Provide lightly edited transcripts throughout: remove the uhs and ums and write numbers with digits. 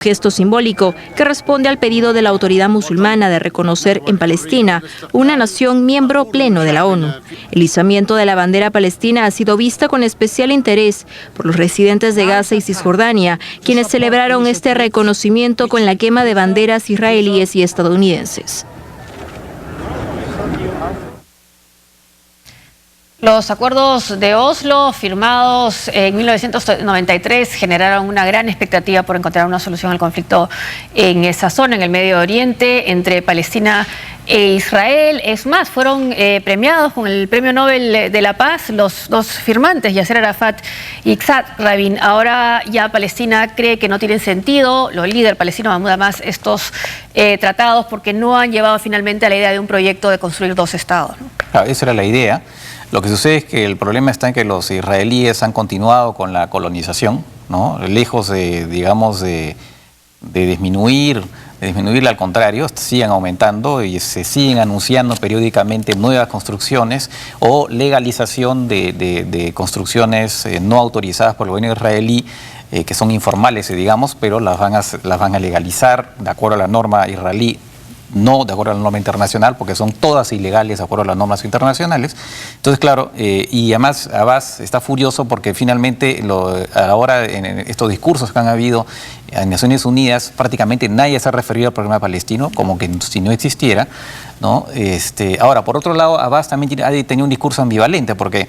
Gesto simbólico que responde al pedido de la autoridad musulmana de reconocer en Palestina una nación miembro pleno de la ONU. El izamiento de la bandera palestina ha sido vista con especial interés por los residentes de Gaza y Cisjordania, quienes celebraron este reconocimiento con la quema de banderas israelíes y estadounidenses. Los acuerdos de Oslo, firmados en 1993, generaron una gran expectativa por encontrar una solución al conflicto en esa zona, en el Medio Oriente, entre Palestina e Israel. Es más, fueron premiados con el Premio Nobel de la Paz los dos firmantes, Yasser Arafat y Yitzhak Rabin. Ahora ya Palestina cree que no tienen sentido, los líderes palestinos Mahmoud Abbas, estos tratados, porque no han llevado finalmente a la idea de un proyecto de construir dos estados, ¿no? Claro, esa era la idea. Lo que sucede es que el problema está en que los israelíes han continuado con la colonización, ¿no? Lejos de, digamos, de disminuir, al contrario, siguen aumentando y se siguen anunciando periódicamente nuevas construcciones o legalización de construcciones no autorizadas por el gobierno israelí, que son informales, digamos, pero las van a legalizar de acuerdo a la norma israelí, no de acuerdo a la norma internacional, porque son todas ilegales de acuerdo a las normas internacionales. Entonces, claro, y además Abbas está furioso porque finalmente ahora en estos discursos que han habido en Naciones Unidas, prácticamente nadie se ha referido al problema palestino, como que si no existiera, ¿no? Ahora, por otro lado, Abbas también ha tenido un discurso ambivalente, porque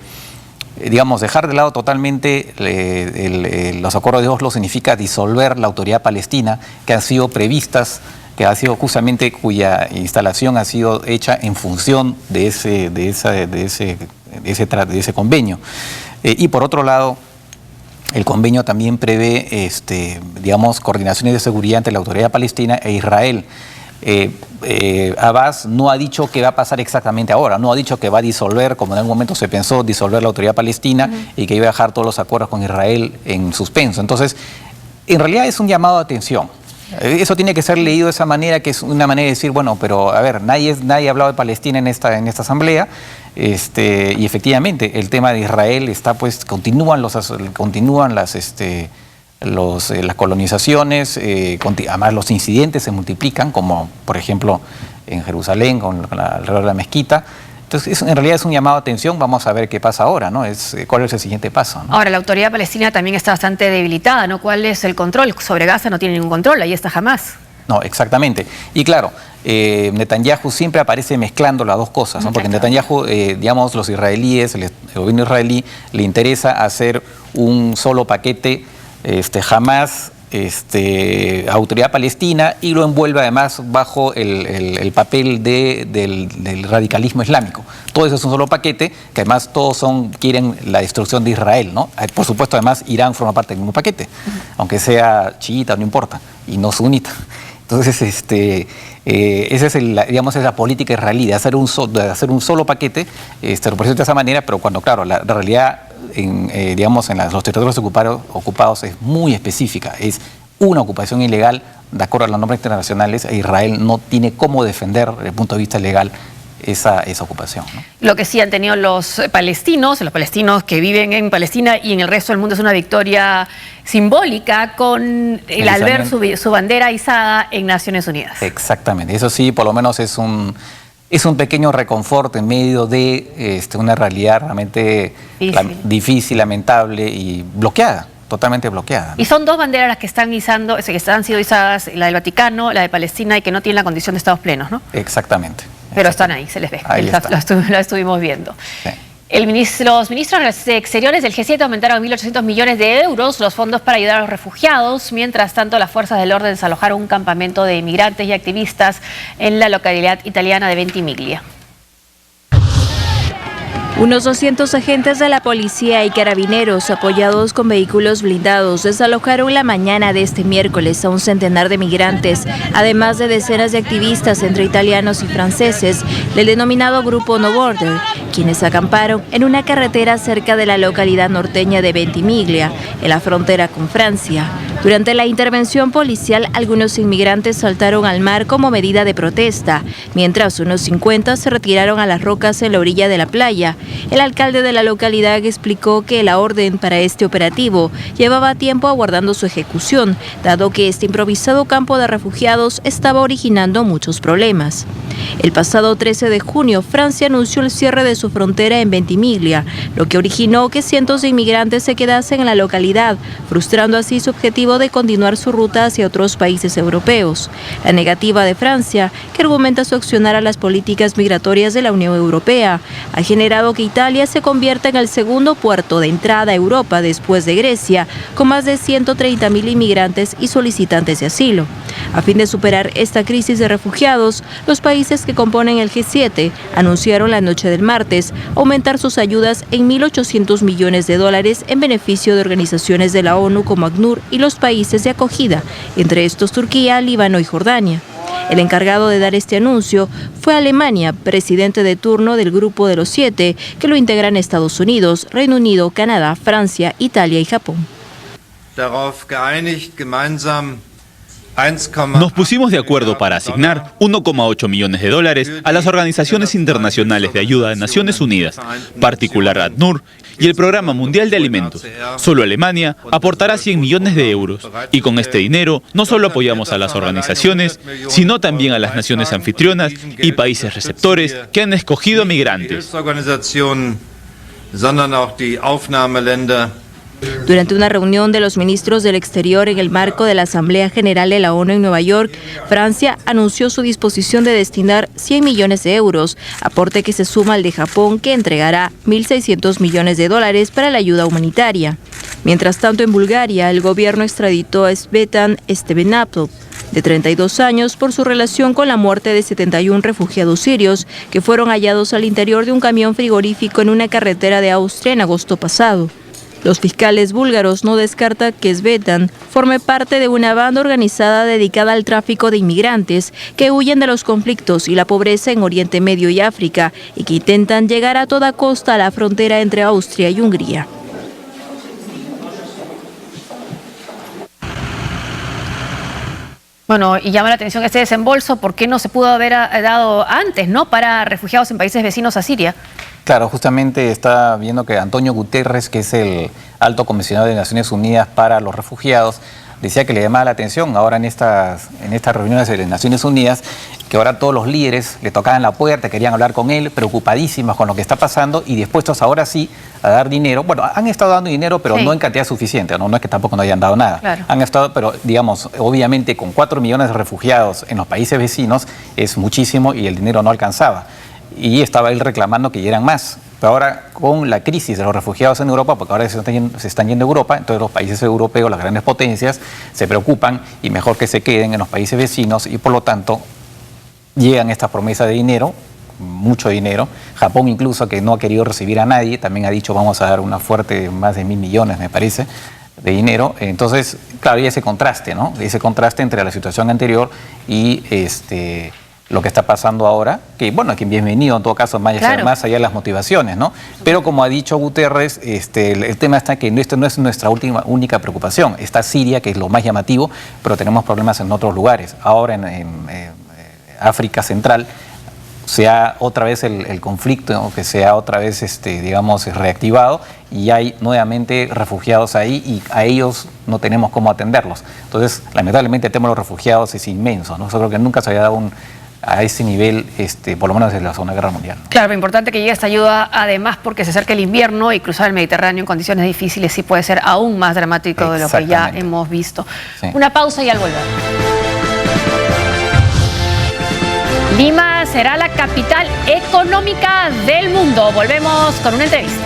digamos, dejar de lado totalmente los acuerdos de Oslo significa disolver la autoridad palestina que han sido previstas, que ha sido justamente cuya instalación ha sido hecha en función de ese convenio. Y por otro lado, el convenio también prevé, digamos, coordinaciones de seguridad entre la autoridad palestina e Israel. Abbas no ha dicho qué va a pasar exactamente ahora, no ha dicho que va a disolver, como en algún momento se pensó, disolver la autoridad palestina y que iba a dejar todos los acuerdos con Israel en suspenso. Entonces, en realidad es un llamado de atención. Eso tiene que ser leído de esa manera, que es una manera de decir, bueno, pero a ver, nadie ha hablado de Palestina en esta asamblea, y efectivamente el tema de Israel está, pues, continúan las colonizaciones, además los incidentes se multiplican, como por ejemplo en Jerusalén, alrededor de la mezquita. Entonces, en realidad es un llamado de atención. Vamos a ver qué pasa ahora, ¿no? ¿Cuál es el siguiente paso, ¿no? Ahora, la autoridad palestina también está bastante debilitada, ¿no? ¿Cuál es el control? Sobre Gaza no tiene ningún control, ahí está Hamás. No, exactamente. Y claro, Netanyahu siempre aparece mezclando las dos cosas, ¿no? Porque Netanyahu, digamos, los israelíes, el gobierno israelí, le interesa hacer un solo paquete, Hamás, autoridad palestina, y lo envuelve además bajo el papel del radicalismo islámico. Todo eso es un solo paquete, que además todos quieren la destrucción de Israel, ¿no? Por supuesto, además, Irán forma parte del mismo paquete, aunque sea chiita, no importa, y no sunita. Entonces, esa es digamos, es la política israelí, de hacer un solo paquete, lo presenta de esa manera, pero cuando, claro, la realidad digamos, en los territorios ocupados es muy específica, es una ocupación ilegal de acuerdo a las normas internacionales, e Israel no tiene cómo defender desde el punto de vista legal esa ocupación, ¿no? Lo que sí han tenido los palestinos que viven en Palestina y en el resto del mundo, es una victoria simbólica con al ver su bandera izada en Naciones Unidas. Exactamente, eso sí, por lo menos es un pequeño reconforto en medio de una realidad realmente difícil, lamentable y bloqueada, totalmente bloqueada, ¿no? Y son dos banderas las que están izando, que han sido izadas, la del Vaticano, la de Palestina, y que no tienen la condición de estados plenos, ¿no? Exactamente. Pero están ahí, se les ve, la estuvimos viendo. Sí. Los ministros de Exteriores del G7 aumentaron 1.800 millones de euros los fondos para ayudar a los refugiados. Mientras tanto, las fuerzas del orden desalojaron un campamento de inmigrantes y activistas en la localidad italiana de Ventimiglia. Unos 200 agentes de la policía y carabineros, apoyados con vehículos blindados, desalojaron la mañana de este miércoles a un centenar de migrantes, además de decenas de activistas entre italianos y franceses del denominado Grupo No Border, quienes acamparon en una carretera cerca de la localidad norteña de Ventimiglia, en la frontera con Francia. Durante la intervención policial, algunos inmigrantes saltaron al mar como medida de protesta, mientras unos 50 se retiraron a las rocas en la orilla de la playa. El alcalde de la localidad explicó que la orden para este operativo llevaba tiempo aguardando su ejecución, dado que este improvisado campo de refugiados estaba originando muchos problemas. El pasado 13 de junio, Francia anunció el cierre de su frontera en Ventimiglia, lo que originó que cientos de inmigrantes se quedasen en la localidad, frustrando así su objetivo de continuar su ruta hacia otros países europeos. La negativa de Francia, que argumenta su accionar a las políticas migratorias de la Unión Europea, ha generado que Italia se convierta en el segundo puerto de entrada a Europa después de Grecia, con más de 130.000 inmigrantes y solicitantes de asilo. A fin de superar esta crisis de refugiados, los países que componen el G7 anunciaron la noche del martes aumentar sus ayudas en $1.800 millones en beneficio de organizaciones de la ONU como ACNUR y los países de acogida, entre estos Turquía, Líbano y Jordania. El encargado de dar este anuncio fue Alemania, presidente de turno del Grupo de los 7, que lo integran Estados Unidos, Reino Unido, Canadá, Francia, Italia y Japón. Nos pusimos de acuerdo para asignar $1,8 millones a las organizaciones internacionales de ayuda de Naciones Unidas, particular ACNUR, y el Programa Mundial de Alimentos. Solo Alemania aportará 100 millones de euros, y con este dinero no solo apoyamos a las organizaciones, sino también a las naciones anfitrionas y países receptores que han escogido migrantes. Durante una reunión de los ministros del Exterior en el marco de la Asamblea General de la ONU en Nueva York, Francia anunció su disposición de destinar 100 millones de euros, aporte que se suma al de Japón, que entregará $1.600 millones para la ayuda humanitaria. Mientras tanto, en Bulgaria, el gobierno extraditó a Svetan Stevenapov, de 32 años, por su relación con la muerte de 71 refugiados sirios que fueron hallados al interior de un camión frigorífico en una carretera de Austria en agosto pasado. Los fiscales búlgaros no descartan que Svetan forme parte de una banda organizada dedicada al tráfico de inmigrantes que huyen de los conflictos y la pobreza en Oriente Medio y África y que intentan llegar a toda costa a la frontera entre Austria y Hungría. Bueno, y llama la atención este desembolso, ¿por qué no se pudo haber dado antes, ¿no?, para refugiados en países vecinos a Siria? Claro, justamente está viendo que Antonio Guterres, que es el alto comisionado de Naciones Unidas para los refugiados, decía que le llamaba la atención ahora en estas reuniones de Naciones Unidas, que ahora todos los líderes le tocaban la puerta, querían hablar con él, preocupadísimos con lo que está pasando y dispuestos ahora sí a dar dinero. Bueno, han estado dando dinero, pero no en cantidad suficiente, no es que tampoco no hayan dado nada. Claro. Han estado, pero digamos, obviamente con 4 millones de refugiados en los países vecinos es muchísimo y el dinero no alcanzaba. Y estaba él reclamando que eran más. Pero ahora, con la crisis de los refugiados en Europa, porque ahora se están yendo a Europa, entonces los países europeos, las grandes potencias, se preocupan y mejor que se queden en los países vecinos y por lo tanto llegan estas promesas de dinero, mucho dinero. Japón incluso, que no ha querido recibir a nadie, también ha dicho vamos a dar una fuerte, más de 1.000 millones me parece, de dinero. Entonces, claro, hay ese contraste, ¿no? Ese contraste entre la situación anterior y lo que está pasando ahora, que bueno, que bienvenido en todo caso, más allá de las motivaciones, ¿no? Pero como ha dicho Guterres, el tema está que esto no es nuestra única preocupación. Está Siria, que es lo más llamativo, pero tenemos problemas en otros lugares. Ahora en África Central se ha otra vez el conflicto, ¿no?, que se ha otra vez, digamos, reactivado y hay nuevamente refugiados ahí y a ellos no tenemos cómo atenderlos. Entonces, lamentablemente el tema de los refugiados es inmenso, ¿no? Yo creo que nunca se había dado a ese nivel, por lo menos desde la Segunda Guerra Mundial. Claro, lo importante que llegue esta ayuda, además porque se acerca el invierno y cruzar el Mediterráneo en condiciones difíciles sí puede ser aún más dramático de lo que ya hemos visto. Sí. Una pausa y al volver. Lima será la capital económica del mundo. Volvemos con una entrevista.